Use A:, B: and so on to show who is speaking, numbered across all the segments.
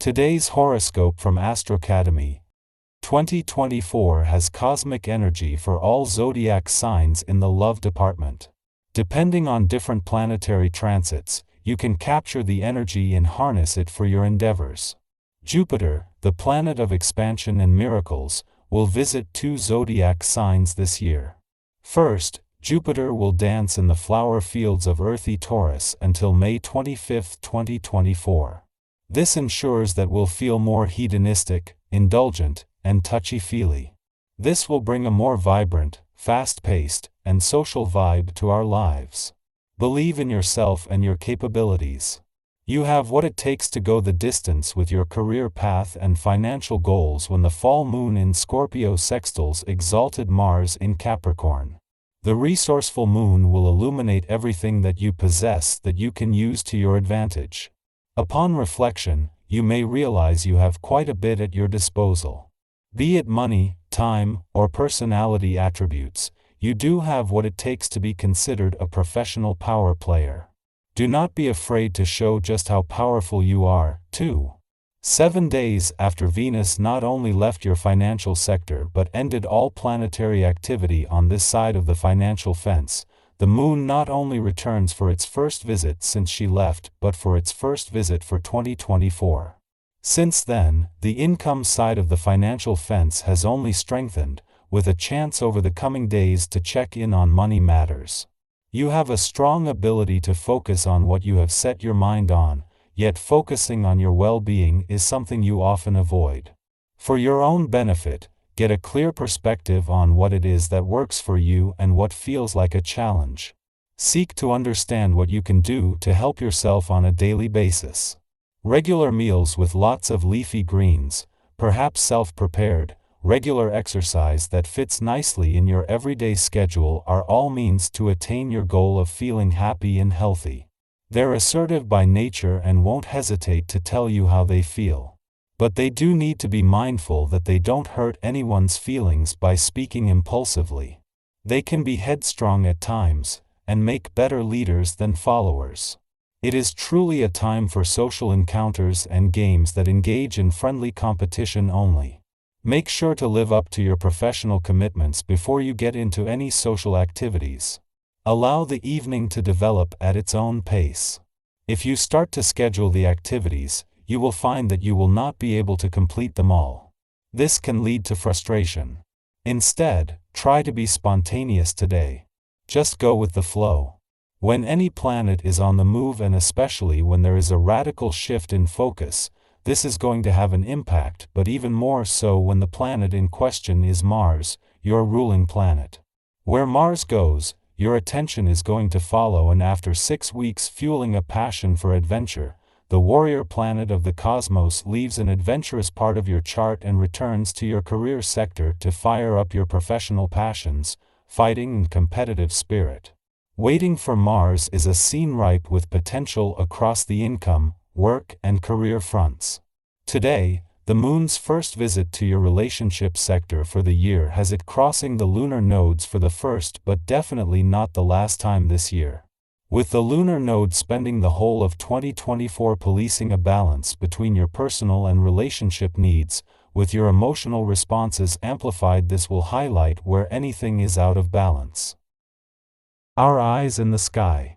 A: Today's horoscope from Astrocademy 2024 has cosmic energy for all zodiac signs in the love department. Depending on different planetary transits, you can capture the energy and harness it for your endeavors. Jupiter, the planet of expansion and miracles, will visit 2 zodiac signs this year. First, Jupiter will dance in the flower fields of earthy Taurus until May 25, 2024. This ensures that we'll feel more hedonistic, indulgent, and touchy-feely. This will bring a more vibrant, fast-paced, and social vibe to our lives. Believe in yourself and your capabilities. You have what it takes to go the distance with your career path and financial goals when the full moon in Scorpio sextiles exalted Mars in Capricorn. The resourceful moon will illuminate everything that you possess that you can use to your advantage. Upon reflection, you may realize you have quite a bit at your disposal. Be it money, time, or personality attributes, you do have what it takes to be considered a professional power player. Do not be afraid to show just how powerful you are, too. 7 days after Venus not only left your financial sector but ended all planetary activity on this side of the financial fence, the moon not only returns for its first visit since she left but for its first visit for 2024. Since then, the income side of the financial fence has only strengthened, with a chance over the coming days to check in on money matters. You have a strong ability to focus on what you have set your mind on, yet focusing on your well-being is something you often avoid. For your own benefit, get a clear perspective on what it is that works for you and what feels like a challenge. Seek to understand what you can do to help yourself on a daily basis. Regular meals with lots of leafy greens, perhaps self-prepared, regular exercise that fits nicely in your everyday schedule are all means to attain your goal of feeling happy and healthy. They're assertive by nature and won't hesitate to tell you how they feel. But they do need to be mindful that they don't hurt anyone's feelings by speaking impulsively. They can be headstrong at times, and make better leaders than followers. It is truly a time for social encounters and games that engage in friendly competition only. Make sure to live up to your professional commitments before you get into any social activities. Allow the evening to develop at its own pace. If you start to schedule the activities, you will find that you will not be able to complete them all. This can lead to frustration. Instead, try to be spontaneous today. Just go with the flow. When any planet is on the move, and especially when there is a radical shift in focus, this is going to have an impact, but even more so when the planet in question is Mars, your ruling planet. Where Mars goes, your attention is going to follow, and after 6 weeks fueling a passion for adventure, the warrior planet of the cosmos leaves an adventurous part of your chart and returns to your career sector to fire up your professional passions, fighting and competitive spirit. Waiting for Mars is a scene ripe with potential across the income, work, and career fronts. Today, the moon's first visit to your relationship sector for the year has it crossing the lunar nodes for the first but definitely not the last time this year. With the lunar node spending the whole of 2024 policing a balance between your personal and relationship needs, with your emotional responses amplified, this will highlight where anything is out of balance. Our eyes in the sky.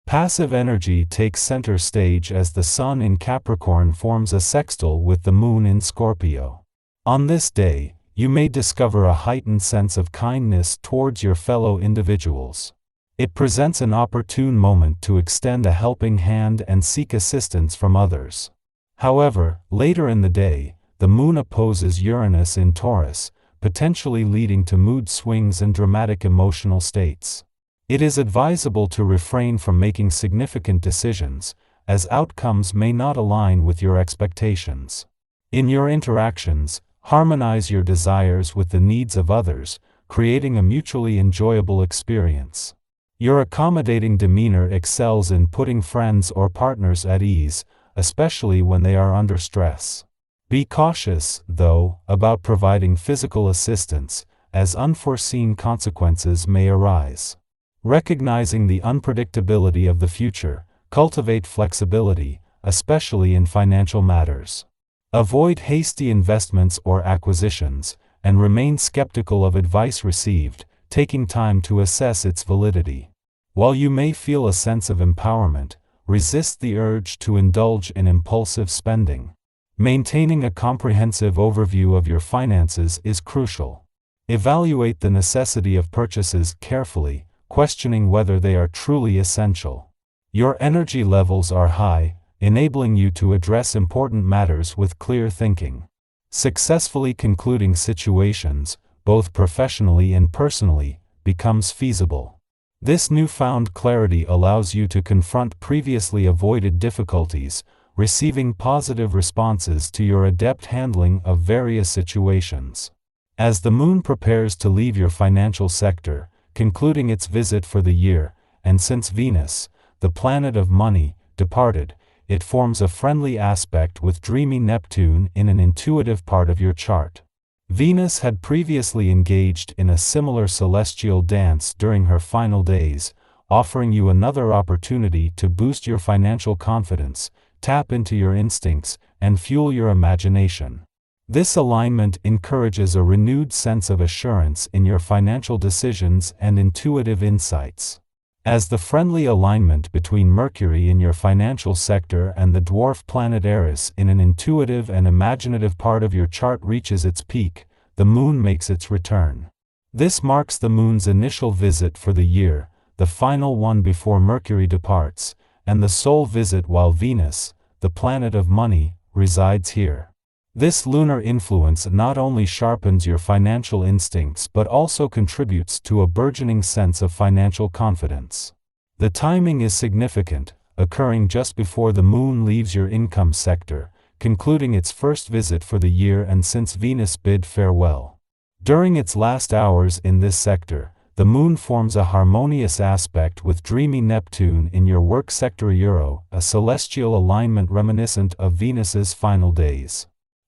A: Passive energy takes center stage as the Sun in Capricorn forms a sextile with the Moon in Scorpio. On this day, you may discover a heightened sense of kindness towards your fellow individuals. It presents an opportune moment to extend a helping hand and seek assistance from others. However, later in the day, the Moon opposes Uranus in Taurus, potentially leading to mood swings and dramatic emotional states. It is advisable to refrain from making significant decisions, as outcomes may not align with your expectations. In your interactions, harmonize your desires with the needs of others, creating a mutually enjoyable experience. Your accommodating demeanor excels in putting friends or partners at ease, especially when they are under stress. Be cautious, though, about providing physical assistance, as unforeseen consequences may arise. Recognizing the unpredictability of the future, cultivate flexibility, especially in financial matters. Avoid hasty investments or acquisitions, and remain skeptical of advice received, taking time to assess its validity. While you may feel a sense of empowerment, resist the urge to indulge in impulsive spending. Maintaining a comprehensive overview of your finances is crucial. Evaluate the necessity of purchases carefully, questioning whether they are truly essential. Your energy levels are high, enabling you to address important matters with clear thinking. Successfully concluding situations, both professionally and personally, becomes feasible. This newfound clarity allows you to confront previously avoided difficulties, receiving positive responses to your adept handling of various situations. As the moon prepares to leave your financial sector, concluding its visit for the year, and since Venus, the planet of money, departed, it forms a friendly aspect with dreamy Neptune in an intuitive part of your chart. Venus had previously engaged in a similar celestial dance during her final days, offering you another opportunity to boost your financial confidence, tap into your instincts, and fuel your imagination. This alignment encourages a renewed sense of assurance in your financial decisions and intuitive insights. As the friendly alignment between Mercury in your financial sector and the dwarf planet Eris in an intuitive and imaginative part of your chart reaches its peak, the moon makes its return. This marks the moon's initial visit for the year, the final one before Mercury departs, and the sole visit while Venus, the planet of money, resides here. This lunar influence not only sharpens your financial instincts but also contributes to a burgeoning sense of financial confidence. The timing is significant, occurring just before the moon leaves your income sector, concluding its first visit for the year and since Venus bid farewell. During its last hours in this sector, the moon forms a harmonious aspect with dreamy Neptune in your work sector a celestial alignment reminiscent of Venus's final days.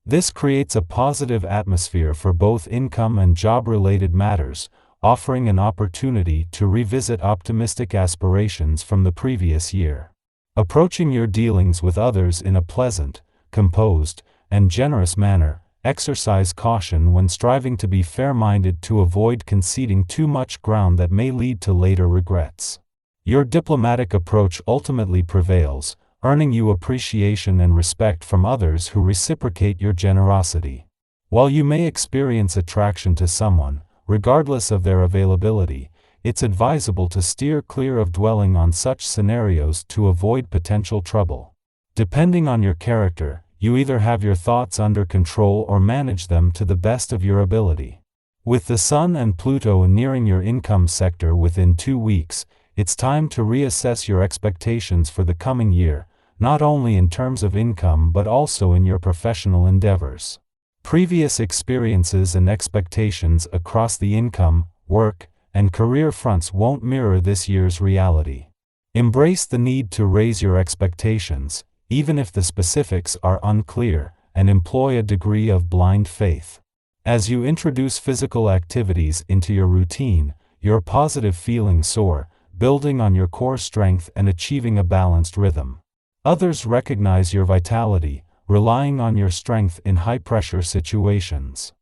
A: This creates a positive atmosphere for both income and job-related matters, offering an opportunity to revisit optimistic aspirations from the previous year. Approaching your dealings with others in a pleasant, composed, and generous manner, exercise caution when striving to be fair-minded to avoid conceding too much ground that may lead to later regrets. Your diplomatic approach ultimately prevails, earning you appreciation and respect from others who reciprocate your generosity. While you may experience attraction to someone, regardless of their availability, it's advisable to steer clear of dwelling on such scenarios to avoid potential trouble. Depending on your character, you either have your thoughts under control or manage them to the best of your ability. With the Sun and Pluto nearing your income sector within 2 weeks, it's time to reassess your expectations for the coming year, not only in terms of income but also in your professional endeavors. Previous experiences and expectations across the income, work, and career fronts won't mirror this year's reality. Embrace the need to raise your expectations, even if the specifics are unclear, and employ a degree of blind faith. As you introduce physical activities into your routine, your positive feelings soar, building on your core strength and achieving a balanced rhythm. Others recognize your vitality, relying on your strength in high-pressure situations.